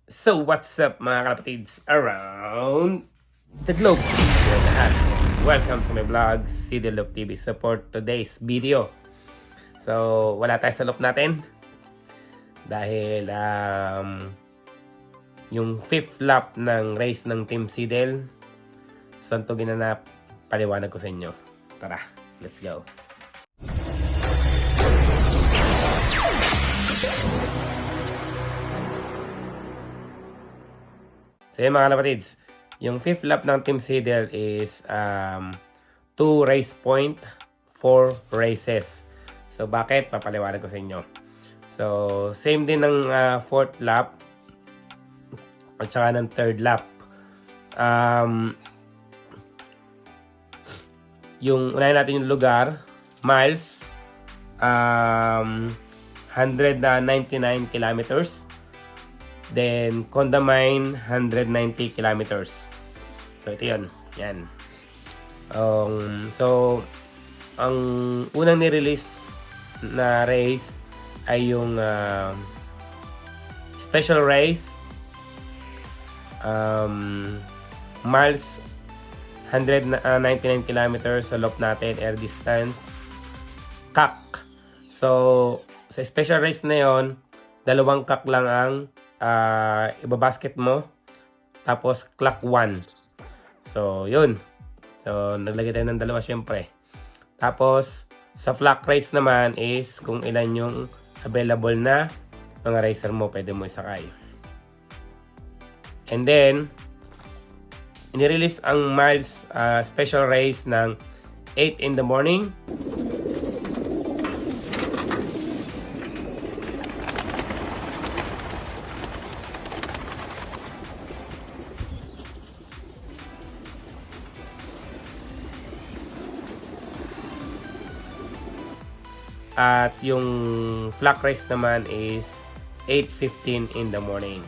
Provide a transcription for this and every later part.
So what's up mga kalapatids around the globe? Yan lahat. Welcome to my vlog, CD Love TV. So for today's video, so wala tayo sa loop natin dahil yung fifth lap ng race ng Team Sidel, saan to ginanap, paliwanag ko sa inyo. Tara, let's go. So yun mga kapatids, yung fifth lap ng Team Sidel is 2 race point, 4 races. So bakit? Papaliwanag ko sa inyo. So same din ng fourth lap at saka ng third lap. Yung unahin natin yung lugar, miles, 199 kilometers. Then, Condamine, 190 kilometers. So, ito yun. Yan. So, ang unang ni-release na race ay yung special race. Miles, 199 kilometers sa loop natin, air distance. CAC. So, sa special race na yon, 2 CAC lang ang ibabasket mo, tapos clock 1. So yun, so naglagay tayo ng 2 syempre. Tapos sa flat race naman is kung ilan yung available na mga racer mo, pwede mo isakay. And then inirelease ang miles special race ng 8 in the morning. At yung flat race naman is 8:15 in the morning.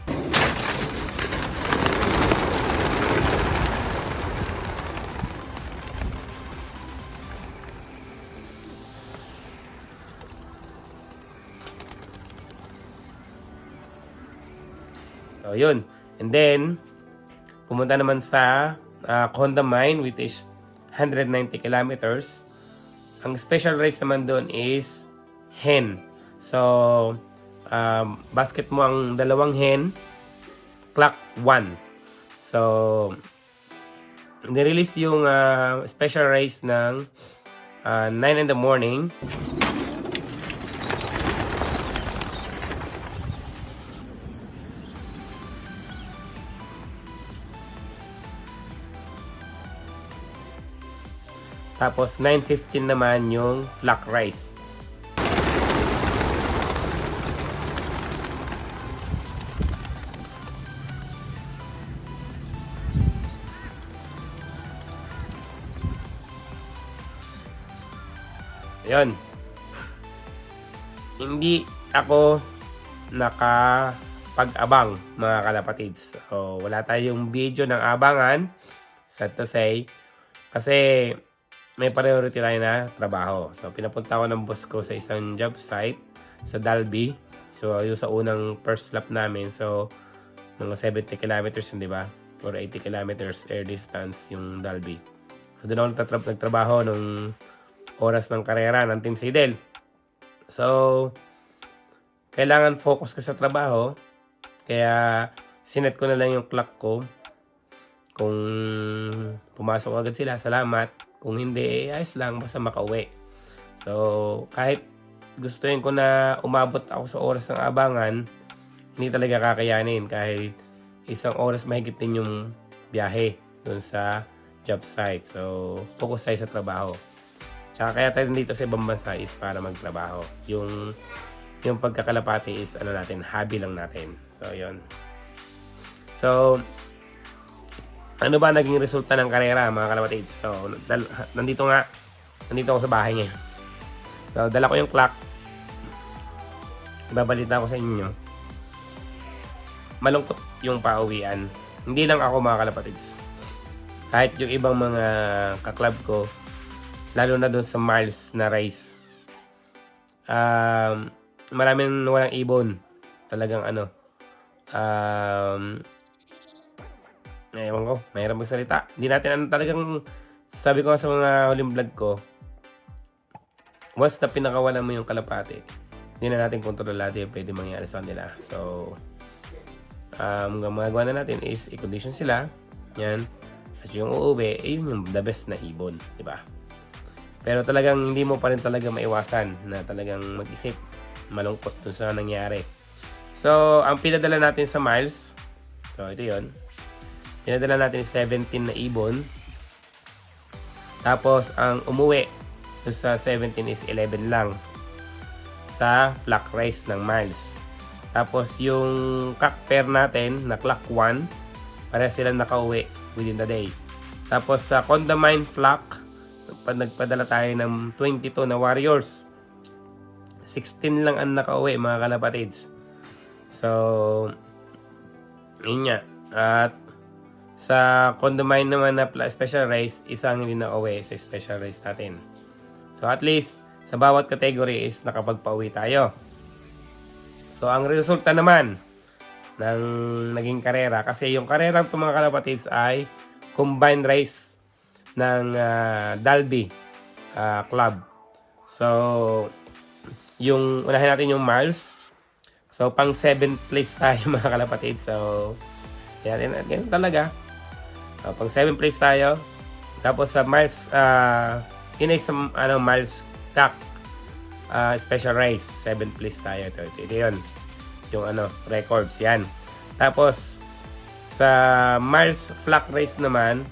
So yun. And then pumunta naman sa Condamine, which is 190 kilometers. Ang special race naman doon is hen. So, basket mo ang 2 hen, clock 1. So, nirelease yung special race ng 9 in the morning. Tapos 9:15 naman yung flat race. Ayun. Hindi ako nakapag-abang mga kalapatids. So, wala tayong video ng abangan, sad to say, kasi may priority tayo na trabaho. So, pinapunta ko ng boss ko sa isang job site sa Dalby. So, yung sa unang first lap namin. So, mga 70 kilometers yun, di ba? Or 80 kilometers air distance yung Dalby. So, doon ako nagtrabaho nung oras ng karera ng Team Sidel. So, kailangan focus ka sa trabaho. Kaya, sinet ko na lang yung clock ko. Kung pumasok agad sila, salamat. Kung hindi, ayos lang, basta makauwi. So, kahit gustuin ko na umabot ako sa oras ng abangan, hindi talaga kakayanin. Kahit 1 oras mahigit din yung biyahe dun sa job site. So, focus tayo sa trabaho. Tsaka kaya tayo dito sa ibang bansa is para magtrabaho. Yung pagkakalapati is natin, hobby lang natin. So, yun. So, ano ba naging resulta ng karera mga kalapatids? So, nandito ako sa bahay ngayon. So, dala ko yung clock. Ibabalita ko sa inyo. Malungkot yung pauwian. Hindi lang ako mga kalapatids. Kahit yung ibang mga kaklab ko, lalo na doon sa miles na race. Maraming walang ibon. Talagang Um, Ewan ko, mahirap magsalita. Hindi natin talagang, sabi ko nga sa mga huling vlog ko, once na pinakawalan mo yung kalapati, hindi na natin kontrolado yung pwede mangyari sa kanila. So, ang magagawa na natin is i-condition sila. Yan. At yung uuwi, yun yung the best na ibon. Diba? Pero talagang hindi mo pa rin talaga maiwasan na talagang mag-isip, malungkot dun sa nangyari. So, ang pinadala natin sa miles, so ito yun. Pinadala natin 17 na ibon. Tapos, ang umuwi sa 17 is 11 lang sa flock race ng miles. Tapos, yung cock pair natin na clock 1, para silang nakauwi within the day. Tapos, sa Condamine flock, nagpadala tayo ng 22 na warriors. 16 lang ang nakauwi, mga kalapatids. So, yun nga. At sa Condamine naman na special race, isang hindi na uwi sa special race natin. So at least, sa bawat category is nakapagpa-uwi tayo. So ang resulta naman ng naging karera, kasi yung karera ng mga kalapatids ay combined race ng Dalby Club. So, yung unahin natin yung miles. So, pang 7th place tayo mga kalapatids. So, yan talaga. Pang 7th place tayo. Tapos sa miles, yun ay sa miles cock special race. 7th place tayo. Ito yun. Yung records yan. Tapos sa miles flock race naman,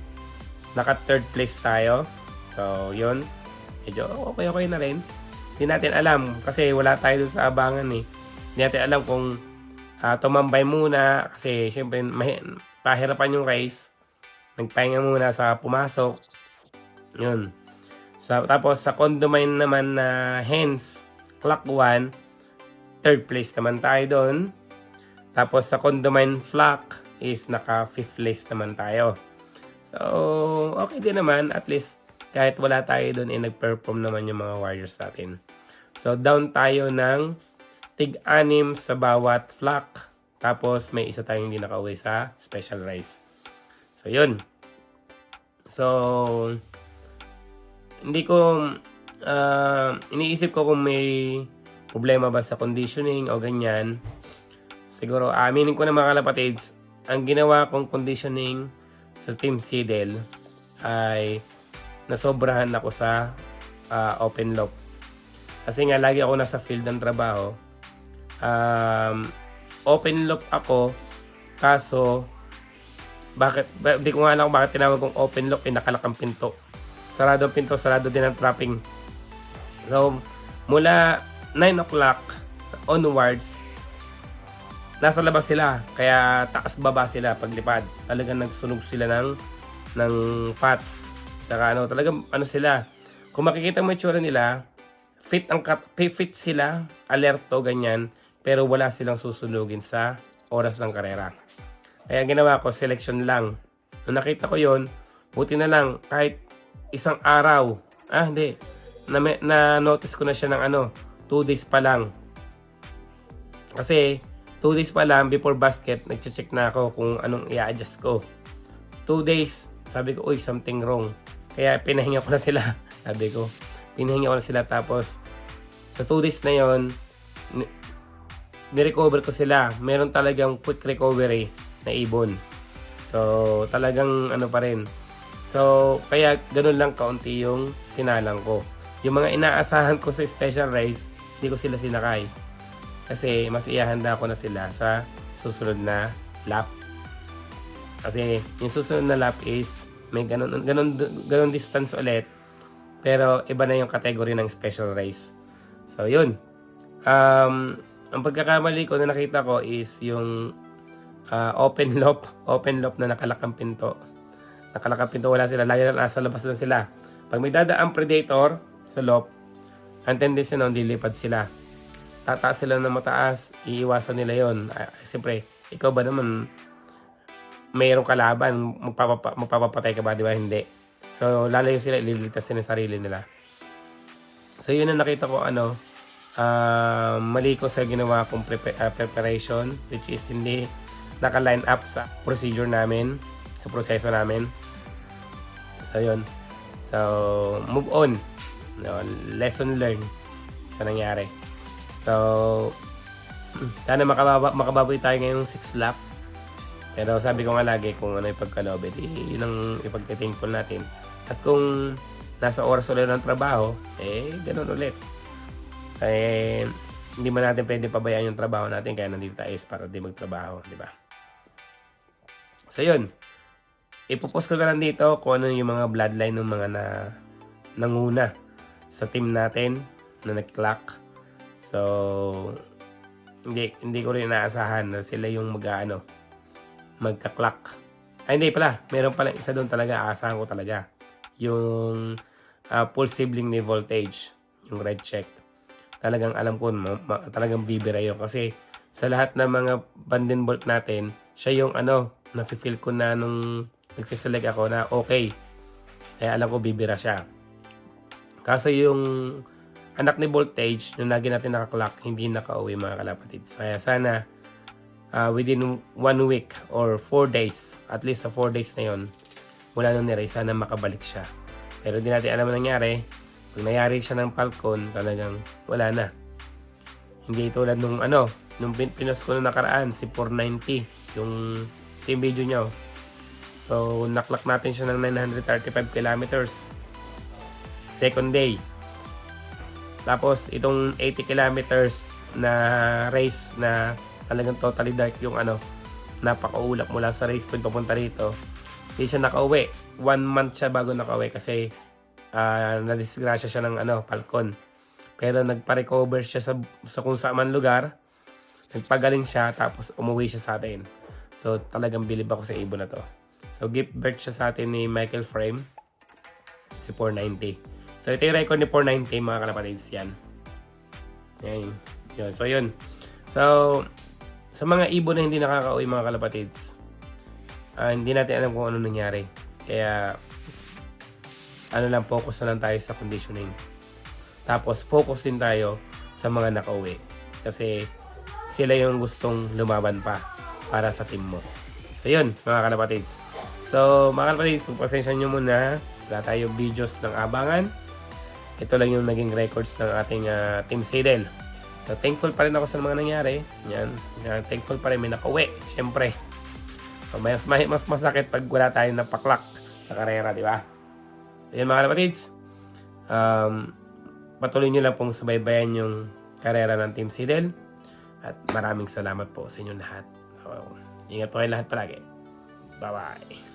naka 3rd place tayo. So yun. Medyo okay na rin. Hindi natin alam kasi wala tayo dun sa abangan eh. Hindi natin alam kung tumambay muna kasi syempre pahirapan yung race. Nagpahinga muna sa pumasok. Yun. So, tapos sa Condamine naman na hens, clock 1, 3rd place naman tayo doon. Tapos sa Condamine flock is naka 5th place naman tayo. So, okay din naman. At least kahit wala tayo doon, nag-perform naman yung mga warriors natin. So, down tayo ng tig-6 sa bawat flock. Tapos may isa tayong hindi nakauwi sa special race. So, yun. So, hindi ko, iniisip ko kung may problema ba sa conditioning o ganyan. Siguro, aminin ko na mga kalapatids, ang ginawa kong conditioning sa Team Seedel ay nasobrahan ako sa open loop. Kasi nga, lagi ako nasa field ng trabaho. Open loop ako, kaso, hindi ko nga alam kung bakit tinawag kong open loop, nakalakang pinto. Sarado ang pinto, sarado din ang trapping. So, mula 9 o'clock onwards, nasa labas sila. Kaya taas-baba sila paglipad. Talagang nagsunog sila ng fats. Saka talagang sila. Kung makikita mo yung tsura nila, fit sila, alerto, ganyan. Pero wala silang susunugin sa oras ng karera. Kaya ginawa ko, selection lang. Nung nakita ko yon, buti na lang, kahit isang araw, na-notice ko na siya ng 2 days pa lang. Kasi, 2 days pa lang, before basket, nag-check na ako kung anong i-adjust ko. 2 days, sabi ko, uy, something wrong. Kaya, pinahinga ko na sila. Sabi ko, pinahinga ko na sila. Tapos, sa 2 days na yon, nirecover ko sila. Meron talagang quick recovery na ibon. So, talagang pa rin. So, kaya ganun lang kaunti yung sinalang ko. Yung mga inaasahan ko sa special race, hindi ko sila sinakay. Kasi mas ihahanda ko na sila sa susunod na lap. Kasi yung susunod na lap is may ganun distance ulit. Pero iba na yung category ng special race. So, yun. Ang pagkakamali ko na nakita ko is yung open loop na nakalakang pinto. Nakalakang pinto, wala sila. Lagi na nasa labas na sila. Pag may dadaang predator sa loop, ang tendency nun, dilipad sila. Tataas sila ng mataas, iiwasan nila yon. Siyempre, ikaw ba naman, mayroong kalaban, magpapapatay ka ba, di ba? Hindi. So, lalayo sila, ililigtas sila sa sarili nila. So, yun ang nakita ko, mali ko sa ginawa kong preparation, which is hindi naka-line up sa procedure namin, sa proseso namin. So yun. So move on. No, lesson learned sa nangyari. So sana makababoy tayo ngayong 6 lap. Pero sabi ko nga lagi, kung ano yung pagkaloob, yun ang ipagtithankful natin. At kung nasa oras ulit ng trabaho, ganun ulit. Hindi man natin pwede pabayaan yung trabaho natin, kaya nandito tayo para di magtrabaho, di ba? So yun, ipopost ko na lang dito kung ano yung mga bloodline ng mga nanguna sa team natin na nag-clock. So hindi ko rin inaasahan na sila yung magka-clock. Ay hindi pala, meron pala isa doon talaga, aasahan ko talaga. Yung full sibling ni voltage, yung red check. Talagang alam ko, talagang bibira yun. Kasi sa lahat ng mga Vandenbolt natin, siya yung nafe-feel ko na nung nagsiselect ako na okay. Kaya alam ko bibira siya. Kaso yung anak ni voltage, nung lagi natin naka-clock, hindi nakauwi mga kalapatid. Kaya sana within 1 week or 4 days, at least sa 4 days na yon, mula nung niray, sana makabalik siya. Pero hindi natin alam ang nangyari. Pag nangyari siya ng Falcon, talagang wala na. Hindi tulad nung pinost ko na nakaraan, si 490, yung team video niya. So, naklock natin siya ng 935 kilometers. Second day. Tapos, itong 80 kilometers na race na talagang totally dark yung napakaulap mula sa race point papunta rito. Hindi siya nakauwi. 1 month siya bago nakauwi kasi nadisgrasya siya ng Falcon. Pero nagpa-recover siya sa kung saan man lugar. Nagpagaling siya tapos umuwi siya sa atin. So talagang bilib ako sa ibon na to. So gift birth siya sa atin ni Michael Frame, si 490. So ito yung record ni 490 mga kalapatids yan. Yan. So yun. So sa mga ibon na hindi nakakauwi mga kalapatids, hindi natin alam kung ano nangyari. Kaya focus na lang tayo sa conditioning. Tapos focus din tayo sa mga nakauwi. Kasi sila yung gustong lumaban pa para sa team mo. So yun mga kalapatids. So mga kalapatids, pagpasensya nyo muna, wala tayo videos ng abangan. Ito lang yung naging records ng ating Team Seidel. So thankful pa rin ako sa mga nangyari. Yan. Thankful pa rin, may nakauwi. Siyempre. So, mas masakit pag wala tayong napaklak sa karera, di ba? Ayan mga kalapatids, patuloy nyo lang pong subaybayan yung karera ng Team Seidel at maraming salamat po sa inyong lahat. Ingat po kayo lahat palagi. Bye-bye.